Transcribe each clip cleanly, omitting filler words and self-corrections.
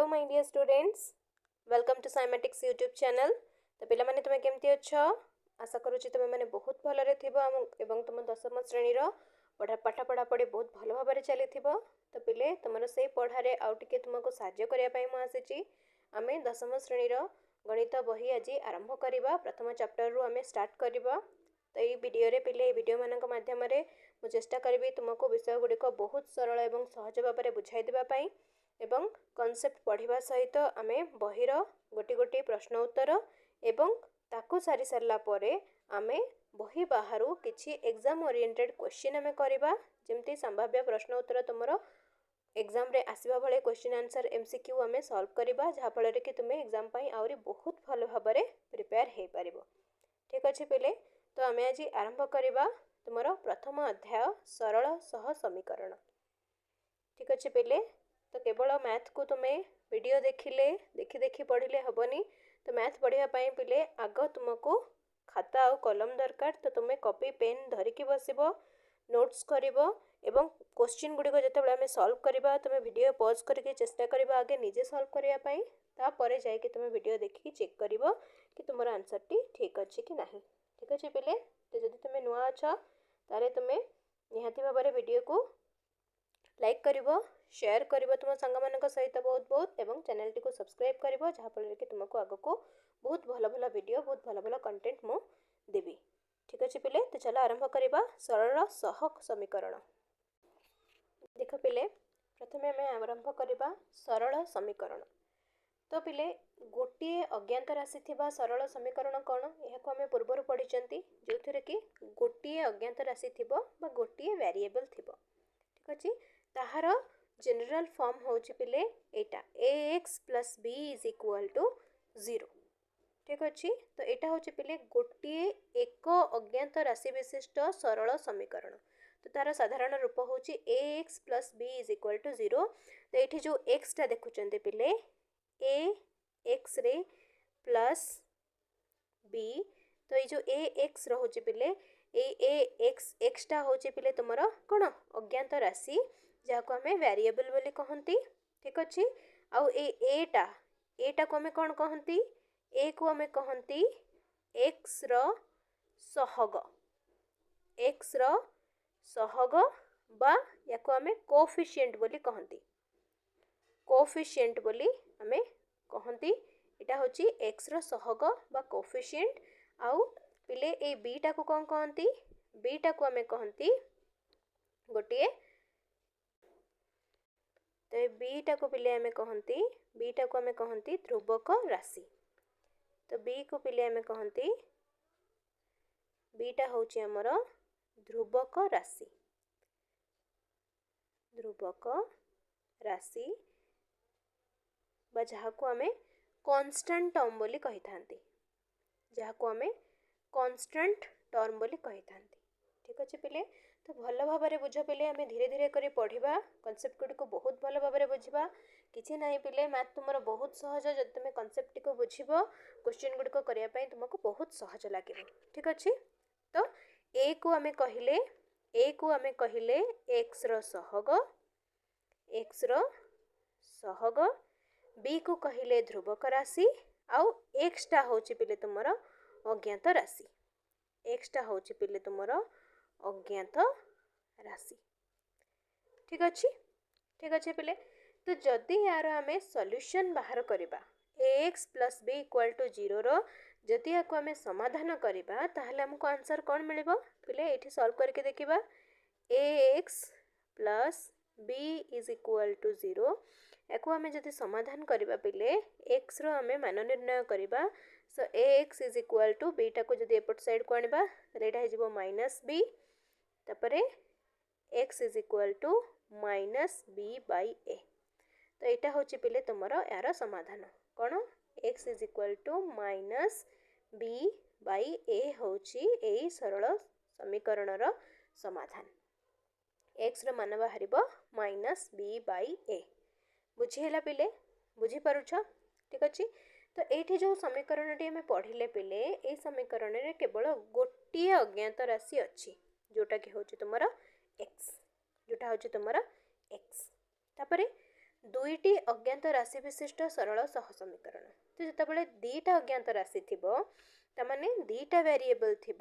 Hello my dear students, welcome to Scimatics YouTube channel. तो पिला माने तुमे केमती अच्छ? आशा करूची तुमे माने बहुत भलरे थिबो एवं तुम दशम श्रेणी रो पाठ पढ़ा पढ़ी बहुत भल भाव में चली। तो पिले तुम से पढ़ारे आउ टिके तुमको साहाय्य करने मु आसी। आमे दशम श्रेणी रो गणित बही आज आरंभ करवा। प्रथम चैप्टर रु आमे स्टार्ट करवा। तो ये वीडियो रे पिले वीडियो मानक माध्यम रे मु चेष्टा करी तुमको विषय गुड़िक बहुत सरल एवं सहज भाव में बुझाई देवाई एवं कॉन्सेप्ट पढ़िबा सहित आमे बहिर गोटी गोटी प्रश्न उत्तर एवं ताकू सारी सारला परे आमे बही बाहरु किछि एग्जाम ओरिएंटेड क्वेश्चन आमे करबा। जेमती संभाव्य प्रश्न उत्तर तुमरो एग्जाम रे आसीबा भले क्वेश्चन आंसर एमसीक्यू आमे सॉल्व करबा, जहा फल रे कि तुमे एग्जाम पई आउरी बहुत भलो भाबरे प्रिपेयर हे परिबो। ठीक अछि पिले, तो आमे आज आरंभ करबा तुमरो प्रथम अध्याय सरल सह समीकरण। ठीक अछि पिले, तो केवल मैथ को तुम्हें वीडियो देखिले देखी देखी पढ़िले हेबनी। तो मैथ पढ़िया पिले आग तुमको खाता और कलम दरकार। तो तुम्हें कॉपी पेन धरिकी बसब, नोट्स करिवो एवं क्वेश्चन गुड़िक जितेबाला आम सॉल्व करवा तुम्हें वीडियो पॉज करके चेष्टा करबा आगे निजे सॉल्व करने तापर जाकि तुम वीडियो देखिकी चेक कर कि तुम आंसर टी ठीक अच्छे कि नहीं। ठीक अच्छे पिले, तो जब तुम नुआ अच्छ तारे तुम्हें निहाती भाव में वीडियो को लाइक करिवो, शेयर करिवो तुम सांग मानक सहित बहुत बहुत एवं चैनल टी को सब्सक्राइब करिवो, जहा फल कि तुमको आगको बहुत भल भल वीडियो बहुत भल भल कंटेंट मु देबी। ठीक अच्छे पिले, तो चलो आरंभ करवा सरल सह समीकरण। देख पिले, प्रथमे आम आरंभ करवा सरल समीकरण। तो पिले गोटे अज्ञात राशि थिबा सरल समीकरण कौन यह आम पूर्वर पढ़ी जो थे कि गोटे अज्ञात राशि थिबो बा गोटे वेरिएबल थिबो। ठीक अच्छे, ताहार जनरल फॉर्म होची पिले एटा ax plus b is equal to 0। ठीक अच्छे, तो यहाँ हूँ पिले गोटे एक अज्ञात राशि विशिष्ट सरल समीकरण। तो तार साधारण रूप हूँ ax plus b is equal to 0। तो ये जो x टा देखुं पिले a x रे प्लस b, तो ये जो ax रोचे पिले x टा हूँ पिले तुम कौन अज्ञात राशि जहाँ को आम वेरिएबल बोली कहती। ठीक अच्छे, आउ एटा को आम कौन कहती, ए को आम कहती एक्स रो सहग बा या को आम कोफिशिएंट बोली कहती। कोफिशिएंट बोली आम कहती, यहाँ हूँ एक्स रो सहग बा कोफिशिएंट। आउ पिले ए बीटा को कौन कहती, बीटा को आम कहती गोटे, तो बीटा को पिले आम कहती, बीटा को आम कहती ध्रुवक राशि। तो बी को पिले आम कहती, बीटा हूँ आमर ध्रुवक राशि, ध्रुवक राशि बा जहाँ को आम कांस्टेंट टर्म बोली कही था, जहाँ को आम कांस्टेंट टर्म बोली कही था। ठीक अच्छे पिले, तो भल भाव में बुझ पिले आम धीरे धीरे कर पढ़ा कनसेप्ट गुड़ी को बहुत भल भाव में बुझा। किसी ना पिले मैथ तुम बहुत सहज, जब तुम कनसेप्ट को बुझ क्वेश्चन गुड़िक करने तुमको बहुत सहज लगे। ठीक अच्छे, तो ए को आम कहले एक्स रो सहग, बी को कहले ध्रुवक राशि, आउ एक्स टा हूँ पिले तुम अज्ञात राशि, एक्स टा हूँ पिले तुम अज्ञात राशि। ठीक अच्छे, ठीक अच्छे पिले, तो जदि यार आम सॉल्यूशन बाहर करवा ax plus B equal to 0 रो जदि या आम समाधान करवा ताहले हमको आंसर कौन मिलिबो पिले ये सॉल्व करके देखिबा। ax plus B is equal to 0 या आम जदि समाधान करवा पिले x रो आम मान निर्णय करवा। So ax is equal to beta को जदि एपट साइड को आनिबा ताले हो माइनस बी, तापरे x is equal to minus B by A. तो यहाँ हूँ पिले तुम यार समाधान कौन x is equal to minus B by A हूँ यही सरल समीकरण समाधान। x रो मान बाहर माइनस बी बाई ए। बुझीला पिले, बुझीपारुछ? ठीक अच्छे, तो ये जो समीकरण टी आम पढ़ले पिले ये समीकरण में केवल गोटे अज्ञात राशि अच्छी जोटा कि हूँ तुम x, जोटा हूँ तुम x। तापरे दुईटी अज्ञात राशि विशिष्ट सरल सह समीकरण तो जितेबाला दीटा अज्ञात राशि थी ताने दीटा वेरिएबल थी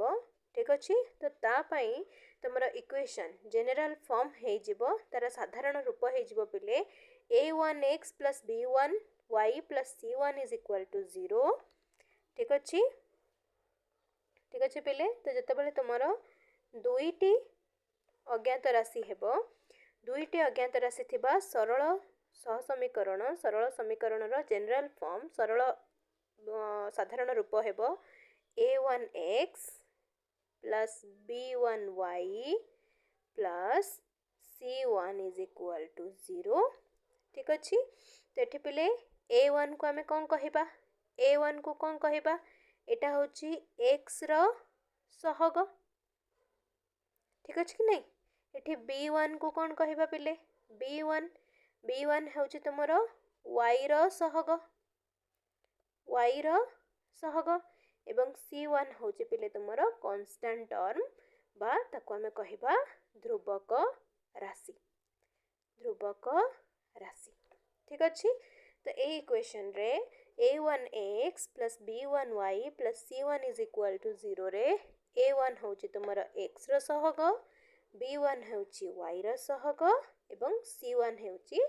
ठीक अच्छे तो तापाई तुम इक्वेशन जेनेल फॉर्म हो तार साधारण रूप हो पिले a1x plus b1y plus c1 is equal to 0 ठीक अच्छे पिले तो जितेबाला तुम दुईटी अज्ञात राशि हेब दुईटी अज्ञात राशि थिबा सरल सरल समीकरण जेनेल फॉर्म सरल साधारण रूप हेब a1x plus b1y plus c1 is equal to 0 ठीक अच्छे तो ये पिले a1 को आम कौन कहवा a1 को कौन कहवा एटा होची x रो सहग ठीक अच्छे कि नहीं एठी b1 को कौन कहवा पिले b1 होची तुमरो y रो सहग एवं c1 होची पिले तुमरो कांस्टेंट टर्म बा ताको आमे कहवा ध्रुवक राशि ठीक अच्छे तो ए इक्वेशन रे a1x plus b1y plus c1 is equal to 0 रे a1 होची तुमरो x रो सहग b1 होची y रो सहग एवं c1 होची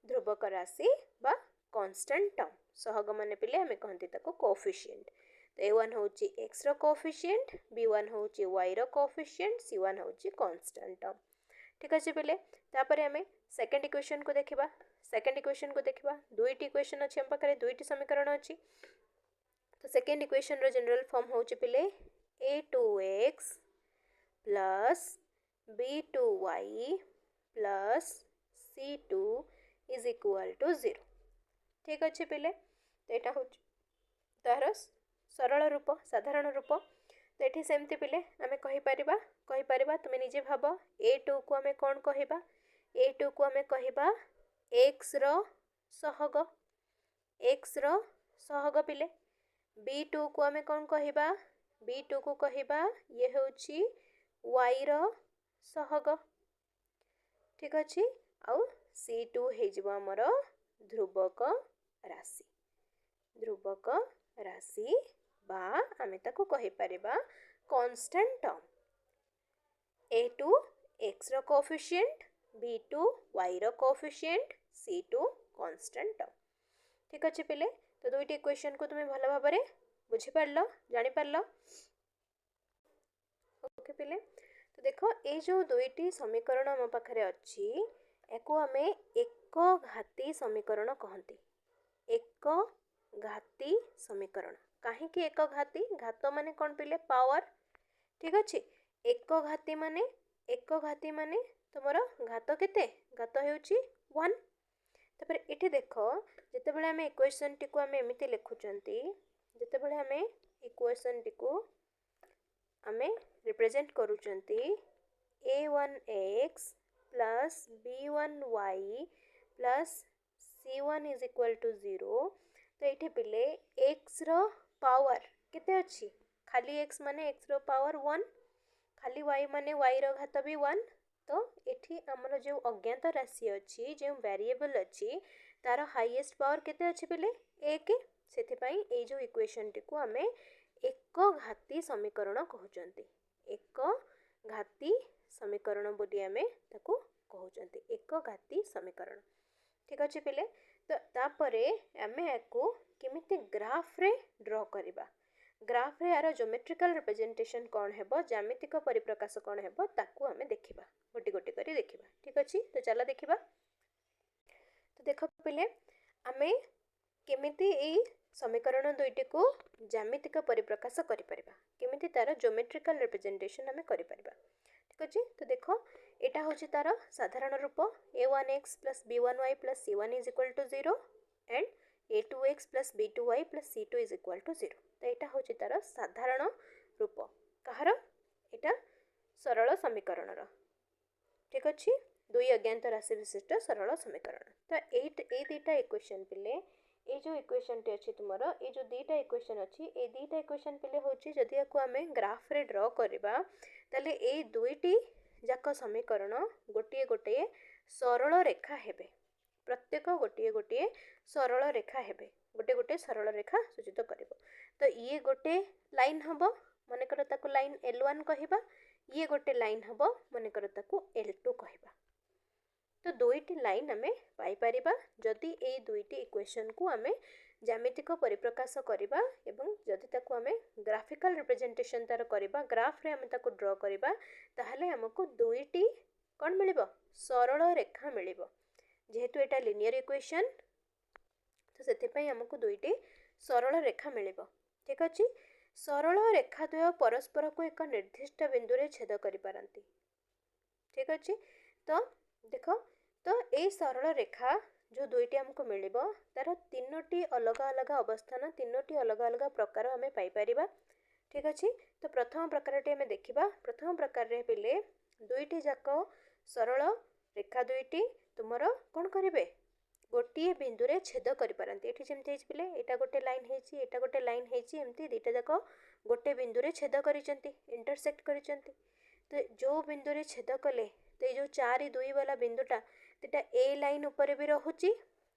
ध्रुवक राशि बा कांस्टेंट टर्म सहग माने पिले हमें कहंती ताको कोएफिशिएंट तो a1 होची x रो कोएफिशिएंट b1 होची y रो कोएफिशिएंट c1 होची कांस्टेंट टर्म ठीक अच्छे पिले तापर हमें सेकंड इक्वेशन को देखिबा दुईटी इक्वेशन अछि हम पाखरे दुईटी समीकरण अछि तो सेकंड इक्वेशन रो जनरल फॉर्म होची पिले a2x plus b2y plus c2 is equal to 0 ठीक अच्छे पिले तो यहाँ हूँ तार सरल रूप साधारण रूप तो ये सेमती पिले आम कहीपर तुम निजे भाव a2 को आम कौन कहवा a2 को आम कहवा x रो सहग पिले b2 को आम कौन कहवा b2 को कहवा ये होची y रो सहग ठीक अच्छे आउ c2 हो आमर ध्रुवक राशि बा आमे ताको कहि परिबा कांस्टेंट टर्म a2 x रो कोएफिशिएंट b2 y रो कोएफिशिएंट c2 कांस्टेंट टर्म ठीक अच्छे पिले तो दुईटी इक्वेशन को तुम्हें भल भाव बुझी पारलो जानि पारलो ओके पिले तो देखो ये जो दुईटी समीकरण आम पाखरे अच्छी एको आमे एक घाती समीकरण कहती एक घाती समीकरण कहीं एक घाती घात माने कौन पिले पावर ठीक अच्छे एक घाती माने तुमर घात केते घात होउची 1 तापर एठी देखो जते बेले हमें इक्वेशन टी को हमें एमिति लिखुचंती जते बेले हमें इक्वेशन टी को हमें रिप्रेजेंट करूचंती a1x plus b1y plus c1 is equal to 0 तो ये पिले x रो पावर केते अच्छी खाली x माने x रो पावर 1 खाली y माने y रो घात भी 1 तो एठी हमर जो अज्ञात राशि अच्छी जो वेरिएबल अच्छी तार हाईएस्ट पावर केते अच्छी पिले 1 सेति पई ए जो इक्वेशन टी को हमें एक घाती समीकरण कहउचंती एक घाती समीकरण बोली हमें ताको कहउचंती एक घाती समीकरण ठीक अच्छे पिले तो तापरे आमे याको केमिति ग्राफ रे ड्रा करिबा ग्राफ रे यार ज्योमेट्रिकल रिप्रेजेंटेशन कौन हेबो ज्यामितिक परिप्रकाश कौन हेबो ताको हमें देखिबा गोटी गोटी करी देखिबा ठीक अच्छे तो चला देखिबा तो देखो पिले आमे केमिति ए समीकरण दुईटी को ज्यामितिक परिप्रकाश करि परिबा केमिति तार ज्योमेट्रिकल रिप्रेजेंटेशन हमें करि परिबा ठीक अच्छे तो देखो एटा होची तार साधारण रूप a1x plus b1y plus c1 is equal to 0 and a2x plus b2y plus c2 is equal to 0 तो एटा होची तार साधारण रूप कहार एटा सरल समीकरण रो ठीक अच्छे दुई अज्ञात राशि विशिष्ट सरल समीकरण तो ए दुईटा इक्वेशन पिले ये जो इक्वेशन टी अच्छी तुम ये जो दुईटा इक्वेशन अच्छी ये दुईटा इक्वेशन पिले होची जदि याको आमे ग्राफ रे ड्रा करबा ताले ए दुईटी जाक समीकरण गोटे गोटे सरल रेखा हेबे प्रत्येक गोटे गोटे सरल रेखा हेबे गोटे गोटे सरल रेखा सूचित करिवो तो ये गोटे लाइन हबो मनकर ताकू लाइन L1 कहिबा ये गोटे लाइन हबो मनकर ताकू L2 कहिबा तो दुईटी लाइन आमे पाई परिबा जदि ए दुईटी इक्वेशन को आमे ज्यामितिक परिप्रकाश करिबा एवं जदि ताकू आमे ग्राफिकल रिप्रेजेंटेशन तार करिबा ग्राफ रे आमे ताकू ड्रा करिबा ताहले हमको दुईटी कोन मिलिबो सरल रेखा मिलिबो जेहेतु एटा लिनियर इक्वेशन तो सेति पई हमको दुईटी सरल रेखा मिलिबो ठीक अछि सरल रेखा द्वय परस्पर को एक निर्दिष्ट बिंदु रे छेद करि पारंती ठीक अछि तो देखो तो ए सरल रेखा जो दुईटी हमको मिलिबो तार तीनोटी अलग अलग अवस्थान तीनोटी अलग अलग प्रकार हमें पाई परिबा ठीक अछि तो प्रथम प्रकार टे हमें देखिबा प्रथम प्रकार रे पिले दुईटी जाको सरल रेखा दुईटी तुमरो कोन करिवे गोटे बिंदु रे छेद करि पारंती एठी जेमते हेछि पिले एटा गोटे लाइन हेछि एटा गोटे लाइन हेछि एमती दुईटा जाको गोटे बिंदु रे छेद करिसंती इंटरसेक्ट करिसंती तो जो बिंदु रे छेद कले तो जो 4 2 वाला बिंदुटा तेटा ए लाइन ऊपर भी रहुची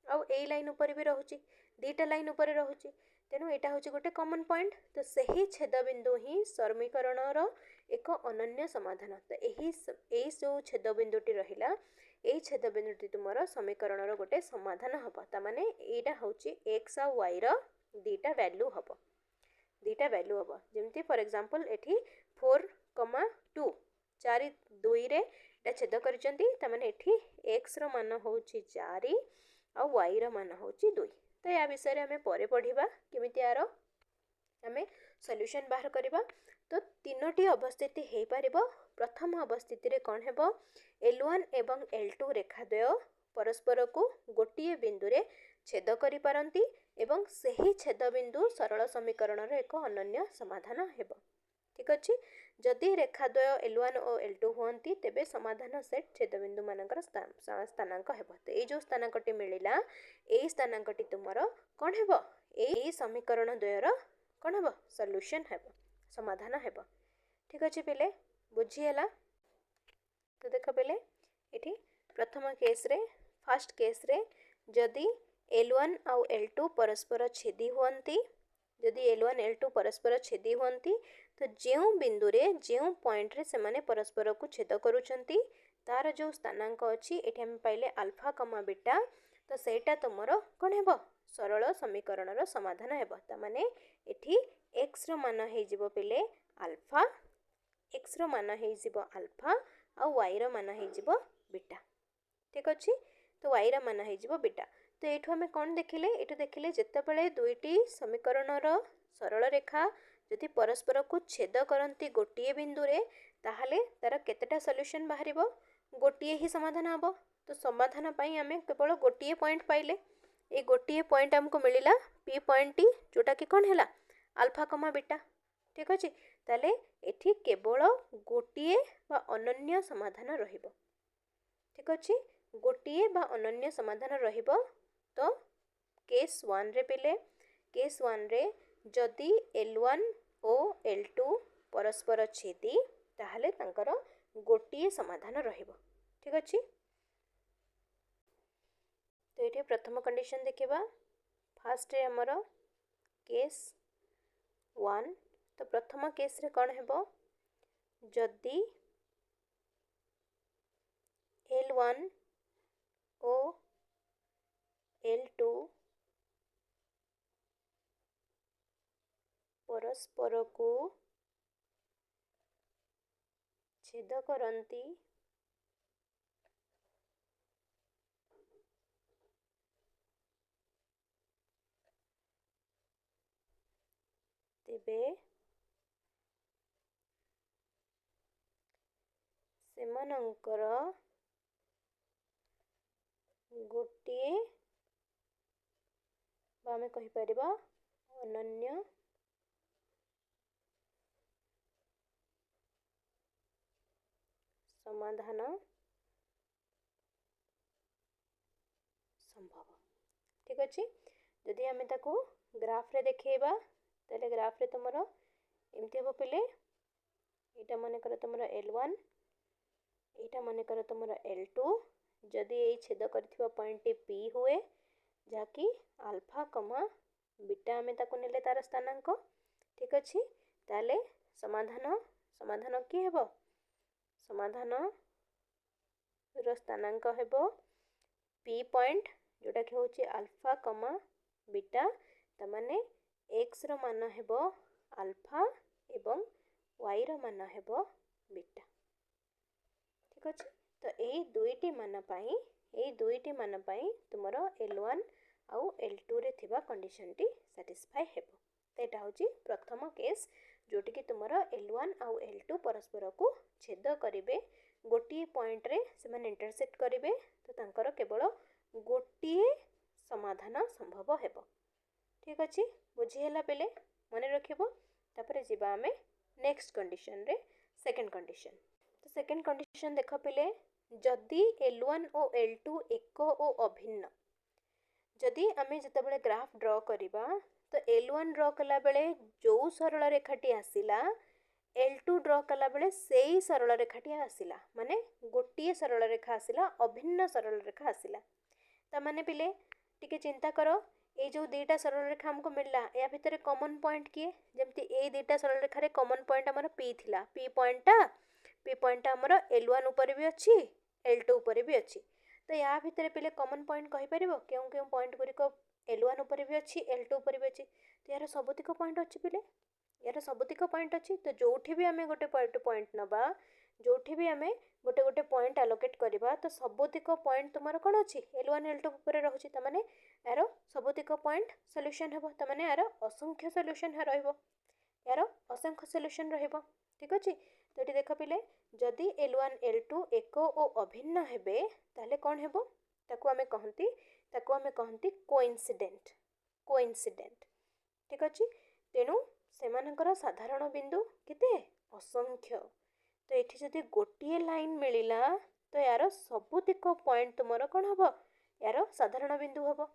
आउ ए लाइन ऊपर भी रहुची दीटा लाइन ऊपर रहुची तेनु एटा होची गोटे कॉमन पॉइंट तो सही छेद बिंदु ही समीकरण रो एक अनन्य समाधान तो एही जो छेद बिंदुटी रहिला एई छेद बिंदुटी तुमरो समीकरण रो गोटे समाधान हबो ता माने एटा होची x आ y रो दीटा वैल्यू हबो जेमती फॉर एग्जांपल एठी 4,2 4 2 रे एटा छेद करिसंती ता माने एठी x रो मान होची 4 आ y रो मान होची 2 तो या विषय रे हमें परे पढिबा केमिति यारो हमें सॉल्यूशन बाहर करिबा तो तीनोटी अवस्थिति हे पारिबो प्रथम अवस्थिति रे कोन हेबो L1 एवं L2 रेखा द्वय परस्पर को गोटिए बिंदु रे छेद करि पारंती एवं सही छेद बिंदु सरल समीकरण रे एक अनन्य समाधान हेबो ठीक अछि जदि रेखा द्वय L1 और L2 होंती तेबे समाधान सेट छेद बिंदु मानकर स्थानांक हेबो तो ए जो स्थानांकटी मिलिला ए स्थानांकटी तुमरो कोन हेबो ए समीकरण द्वय रो कोन हेबो सॉल्यूशन हेबो समाधान हेबो ठीक अछि पिले बुझी हला तो देख पिले एठी प्रथम केस रे फर्स्ट केस रे जदि L1 आउ L2 परस्पर छेदी होंती जदि L1 L2 परस्पर छेदी होंती तो जेउ बिंदु रे जेउ पॉइंट रे से माने परस्पर को छेद करूछंती तार जो स्थानांक अछि एठी हम पाइले अल्फा कमा बीटा तो सेटा तुमरो कोन हेबो सरल समीकरण रो समाधान हेबो ता माने एठी x रो मान हे जिवो पिले अल्फा x रो मान हे जिवो अल्फा आ y रो मान हे जिवो बीटा ठीक अछि तो y रो मान हे जिवो बीटा तो एठु हमें कोन देखिले एठु देखिले जत्ते बेले दुईटी समीकरण रो सरल रेखा जदि परस्पर को छेद करंती गोटिए बिंदु रे ताहाले तार केतेटा सॉल्यूशन बाहरिबो गोटिए ही समाधान हबो तो समाधान पई हमें केवल गोटिए पॉइंट पाइले ए गोटिए पॉइंट हमको मिलिला p पॉइंट टी जोटा कि कोन हैला अल्फा कमा बीटा ठीक अछि ताले एठी केवल गोटिए बा अनन्य समाधान रहिबो ठीक अछि गोटिए बा अनन्य समाधान रहिबो तो केस 1 रे पिले केस 1 रे जदि L1 ओ L2 परस्पर छेदी ताहले तांकर गोटिए समाधान रहिबो ठीक अछि तो ये प्रथम कंडीशन देखिबा फर्स्ट रे हमर केस 1 तो प्रथम केस रे कोन हेबो जदि L1 ओ L2 परस्पर को छेद करंती तेबे सेमानंकर गोटिए आमे कहि परिबा अनन्य समाधान संभव ठीक अछि जदि आमे ताको ग्राफ रे देखेबा तले ग्राफ रे तुमरो एमते हो पिले एटा माने कर तुमरो L1 एटा माने कर तुमरो L2 जदि ये छेद कर पॉइंट पी हुए जहाँकि अल्फा कमा बीटा आम ताको नेले तार स्थानांक ठीक अच्छे ताले समाधान समाधान कि हेबो समाधान रो स्थानांक हेबो पी पॉइंट जोटा कि होची अल्फा कमा बीटा तमाने एक्स रो मान हेबो अल्फा एवं वाई रो मान हेबो बीटा ठीक अच्छे। तो यही दुईटी मान पाई तुमरो L1 आउ L2 रे थिबा कंडीशन टी सैटिस्फाई हेबो। तो एटा होची प्रथम केस जोटी कि तुमरो L1 आउ L2 परस्पर को छेद करिवे गोटिए पॉइंट रे से माने इंटरसेक्ट करिवे तो तांकर केवल गोटिए समाधान संभव हेबो ठीक अच्छे बुझी हैला बेले मने रखिबो। तापरे जिबा आमे नेक्स्ट कंडीशन रे सेकंड कंडीशन। तो सेकंड कंडीशन देख पिले जदि L1 और L2 एक और अभिन्न जदि आमे जतबेले ग्राफ ड्रॉ करिबा तो L1 ड्रॉ कला बेले जो सरल रेखाटी आसिला L2 ड्रॉ कला बेले सेई सरल रेखाटी आसिला माने गोटिए सरल रेखा आसिला अभिन्न सरल रेखा आसिला ता माने पिले टिके चिंता करो ये जो दुईटा सरल रेखा हमको मिलला या भितर कॉमन पॉइंट किए जमती ए दुईटा सरल रेखा रे कॉमन पॉइंट हमर पी थिला पी पॉइंट हमर L1 ऊपर भी अच्छी L2 ऊपर भी अच्छी तो या भितर पिले कॉमन पॉइंट कहि परिबो केउ केउ पॉइंट गुरी को L1 ऊपर भी अच्छी L2 ऊपर भी अच्छी तो यार सबुतिक पॉइंट अच्छी पिले यार सबुतिक पॉइंट अच्छी तो जोठी भी हमें गोटे पॉइंट नबा जोठी भी हमें गोटे गोटे पॉइंट एलोकेट करबा तो सबुतिक पॉइंट तुमर कोन अच्छी L1 L2 ऊपर रहउची त माने यार सबुतिक पॉइंट सॉल्यूशन हेबो त माने यार असंख्य सॉल्यूशन रहइबो यार असंख्य सॉल्यूशन रहइबो ठीक अछि। तो एटी देख पिले जदि L1 L2 एक ओ अभिन्न हेबे ताले कोन हेबो ताको हमें कहंती कोइंसिडेंट ठीक अछि। तेनु सेमानकर साधारण बिंदु केते असंख्य तो एठी जदि गोटिए लाइन मिलिला तो यार सबुतिक पॉइंट तुमर कोन हबो यार साधारण बिंदु हबो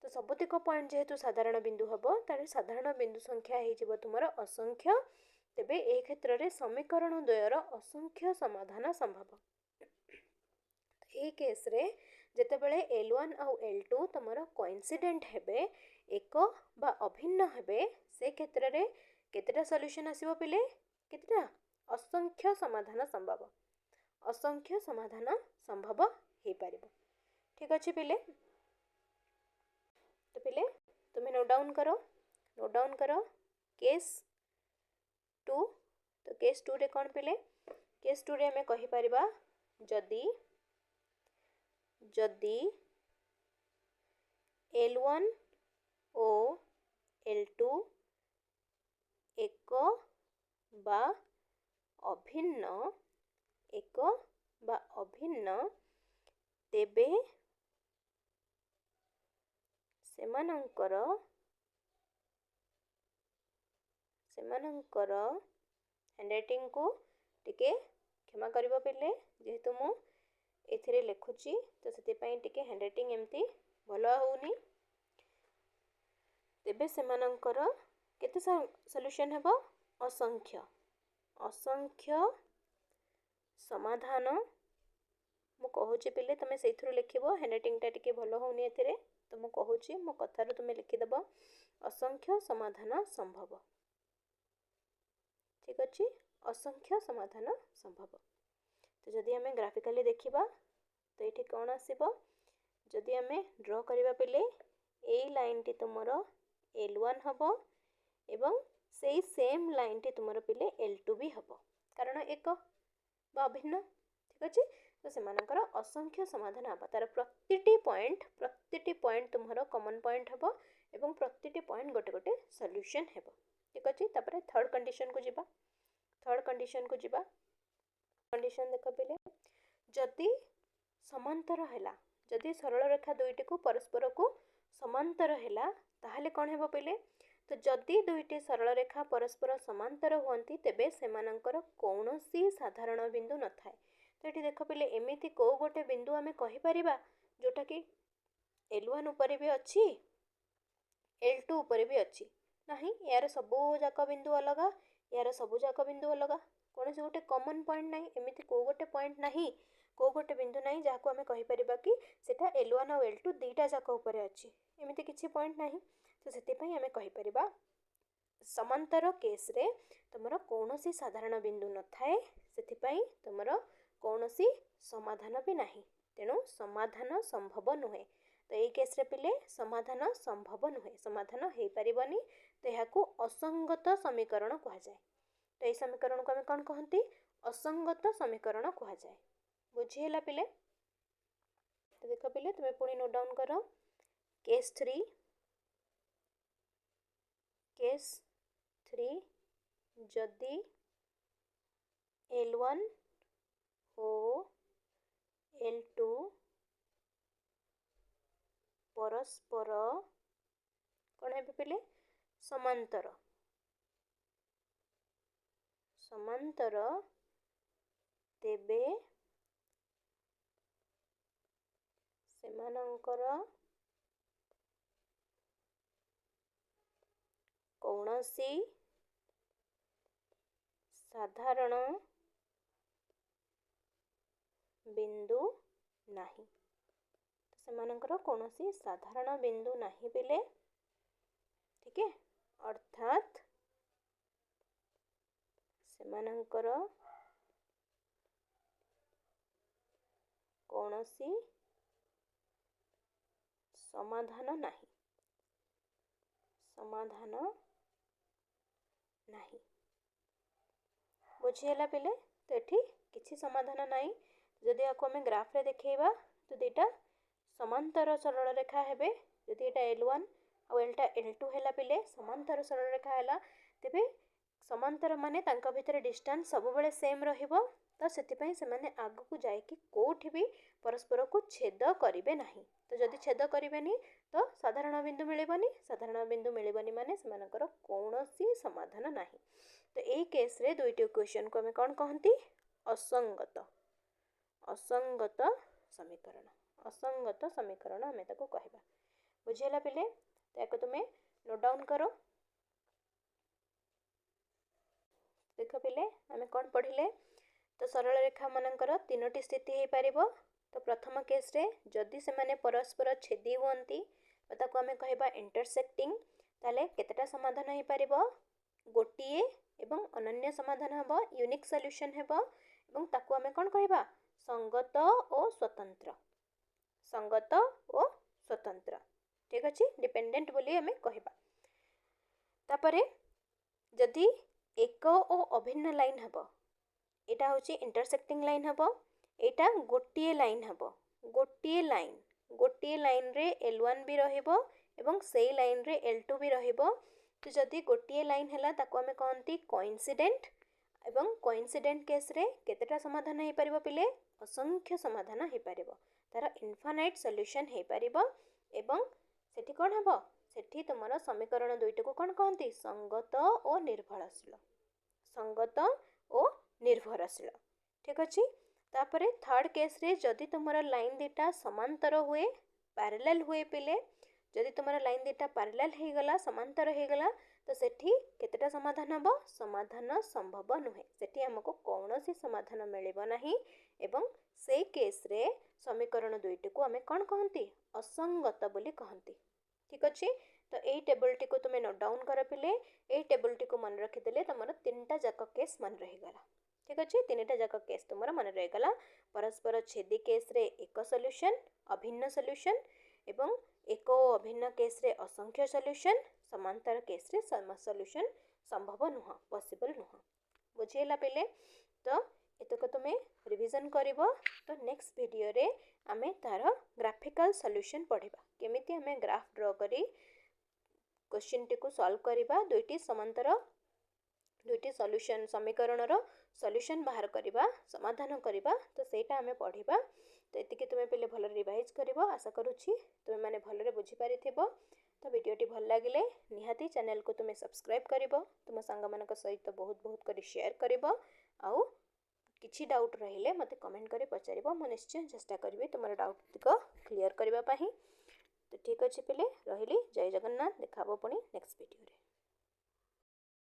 तो सबुतिक पॉइंट जेहेतु साधारण बिंदु हबो तारे साधारण बिंदु संख्या हे जिवो तुमर असंख्य तेबे ए क्षेत्र रे समीकरण द्वयर असंख्य समाधान संभव। ए केस रे जेतेबेले L1 आउ L2 तुमर कोइंसिडेंट हेबे एक बा अभिन्न हेबे से क्षेत्र रे केतेटा सॉल्यूशन आसीबो पिले केतेटा असंख्य समाधान संभव हे पारिबो ठीक अछि पिले। तो पिले तुम्हें नोट डाउन करो केस 2 तो केस 2 रे कोन पिले केस 2 रे हमें कहि परिबा जदि L1 ओ L2 एक बा अभिन्न तेबे सेमानंकर हैंडराइटिंग को टिके क्षमा करिबो पिले जेहेतु मु एथिरे लिखुची तो सेति पई टिके हैंडराइटिंग एमती भलो होउनी तेबे सेमानंकर केते सॉल्यूशन हेबो असंख्य समाधान मु कहूची पिले तमे सेथुरु लिखिबो हैंडराइटिंग टा टिके भलो होउनी एथिरे तो मु कहूची मो कथारु तुमे लिखि देबो असंख्य समाधान संभव ठीक अछि असंख्य समाधान संभव। तो जदि हमें ग्राफिकली देखिबा तो एठी कोन आसीबो जदि हमें ड्रॉ करिबा पिले ए लाइन टी तुमरो L1 हबो एवं सेई सेम लाइन टी तुमरो पिले L2 भी हबो कारण एक बा अभिन्न ठीक अछि। तो सेमानकर असंख्य समाधान हबो तार प्रतिटी पॉइंट तुमरो कॉमन पॉइंट हबो एवं प्रतिटी पॉइंट गोटे गोटे सॉल्यूशन हेबो ठीक अछि। तापरे थर्ड कंडीशन को जिबा कंडीशन देख पिले जदि समांतर हैला जदि सरल रेखा दुईटी को परस्पर को समांतर हैला ताहले कोन हेबो पिले तो जदि दुईटी सरल रेखा परस्पर समांतर हुअंती तेबे सेमानंकर कौनसी साधारण बिंदु न थाए। तो एठी देख पिले एमिति को गोटे बिंदु आमे कहि परिबा जोटा कि L1 ऊपर भी अच्छी L2 ऊपर भी अच्छी नहीं यार सबो जाक बिंदु अलगा यार सबो जाक बिंदु अलगा कौन से गोटे कॉमन पॉइंट नहीं एमिति को गोटे पॉइंट नहीं को गोटे बिंदु ना जहाँ को आम कहीपर कि सेटा L1 और L2 दुईटा जाक उपरे अच्छी एमती किसी पॉइंट ना तो से आम कहीपर समांतर केस रे तुमर कौन साधारण बिंदु न थाए से तुमर कौन समाधान भी ना तेणु समाधान संभव नुहे तो यही केस रे पिले समाधान संभव नुहे समाधान हो पारनी तो यह असंगत समीकरण कह जाए तो यही समीकरण को आम कौन कहती असंगत समीकरण कह जाए बुझीला पिले तो देख पिले तुम्हें पुणी नोट डाउन कर केस 3 जदि L1 ओ L2 परस्पर कौन है पिले समांतर समांतर तेबे सेमानंकर कौनसी साधारण बिंदु नाही तो सेमानंकर कौनसी साधारण बिंदु नाही पिले ठीक है अर्थात सेमानंकर कौनसी समाधान नाही समाधान नाही बुझीगला पिले तो ये किसी समाधान नाई जदि आपको आम ग्राफ रे देखा तो दुईटा समांतर सरल रेखा हेबे जदि एटा L1 और एटा L2 है पिले समांतर सरल रेखा है तेबे समांतर माने तांका भितर डिस्टेंस सब बेले सेम रहिबो तो सेतिपई से माने आगु को जाइकी कोठी भी परस्पर को छेद करिवे नाही तो जदि छेद करिवेनी तो साधारण बिंदु मिलिबनी साधारण बिंदु मिलिबनी माने सेमानकर कौनसी समाधान नाही तो यही केस रे दुईटी इक्वेशन को आम कौन कहती असंगत असंगत समीकरण आम ताको कहबा बुझीला पिले तो तुम्हें नोट डाउन करो देख पिले आम कौन पढ़िले तो सरल रेखा मानकर तीनोटी स्थिति हो पार तो प्रथम केस रे जदि से माने परस्पर छेदी हुअंती ताको आम कहबा इंटरसेक्टिंग ताले केतेटा समाधान हो पार गोटिए एवं अनन्य समाधान हेबो यूनिक सॉल्यूशन हेबो एवं ताको आम कौन कहबा संगत और स्वतंत्र ठीक अच्छे डिपेंडेंट बोली आम कहबा तापरे जदि एक और अभिन्न लाइन हेबो एटा होची इंटरसेक्टिंग लाइन हेबो एटा गोटिए लाइन हेबो गोटिए लाइन रे L1 भी रहिबो एवं सेई लाइन रे L2 भी रहिबो तो जदि गोटिए लाइन हैला ताको आमे कहंती कोइंसिडेंट एवं कोइंसिडेंट केस रे केतेटा समाधान हो पारिबो पिले असंख्य समाधान हो पारिबो तार इनफाइनाइट सॉल्यूशन हो पारिबो एवं सेठी कोन हबो सेठी तुमरो समीकरण दुईटा को कोन कहंती संगत और निर्भरशील ठीक अच्छे तापरे थर्ड केस रे जदि तुमरो लाइन दीटा समांतर हुए पैरेलल हुए पिले जदि तुमरो लाइन दीटा पैरेलल हो गला समांतर हो गला तो सेठी केतेटा समाधान हबो समाधान संभव नुहे सेठी हमको कौनसी समाधान मिलिबो नाही एवं से केस रे समीकरण दुईटी को आमे कोन कहंती असंगत बोली कहंती ठीक अच्छे तो यही टेबल टी को तुम्हें नोट डाउन कर पिले यही टेबल टी को मन रखिदेले तुम तीनटा जाक केस मन रहीगला ठीक अच्छे तीनटा जाक केस तुम मन रहीगला परस्पर छेदी केस रे एक सॉल्यूशन अभिन्न सॉल्यूशन एवं एक अभिन्न केस रे असंख्य सॉल्यूशन समांतर केस रे सॉल्यूशन संभव नुह पॉसिबल नुह बुझीला पिले तो एतक तुम्हें रिवीजन करिवो तो नेक्स्ट वीडियो रे आमे तार ग्राफिकल सॉल्यूशन पढ़िबा केमिति आमे ग्राफ ड्रा करी क्वेश्चन टी को सॉल्व करिबा दुईटी समांतर दुईटी सॉल्यूशन समीकरण रो सॉल्यूशन बाहर करिबा समाधान करिबा तो सेटा आमे पढ़िबा तो एतिके तुमे पहले भल रिवाइज करिवो आशा करूछि तुमे माने भलरे बुझी पारिथिबो तो वीडियोटी भल लागिले निहाती चैनल को तुमे सब्सक्राइब करिवो तुम सांग मानक सहित बहुत बहुत करी शेयर करिवो आउ किछि डाउट रहिले मते कमेंट करी पचारिबो म निश्चय चेष्टा करिवि तुमर डाउट को क्लियर करबा पाही तो ठीक अछि पिले रहिली जय जगन्नाथ देखाबो पुणी नेक्स्ट वीडियो रे।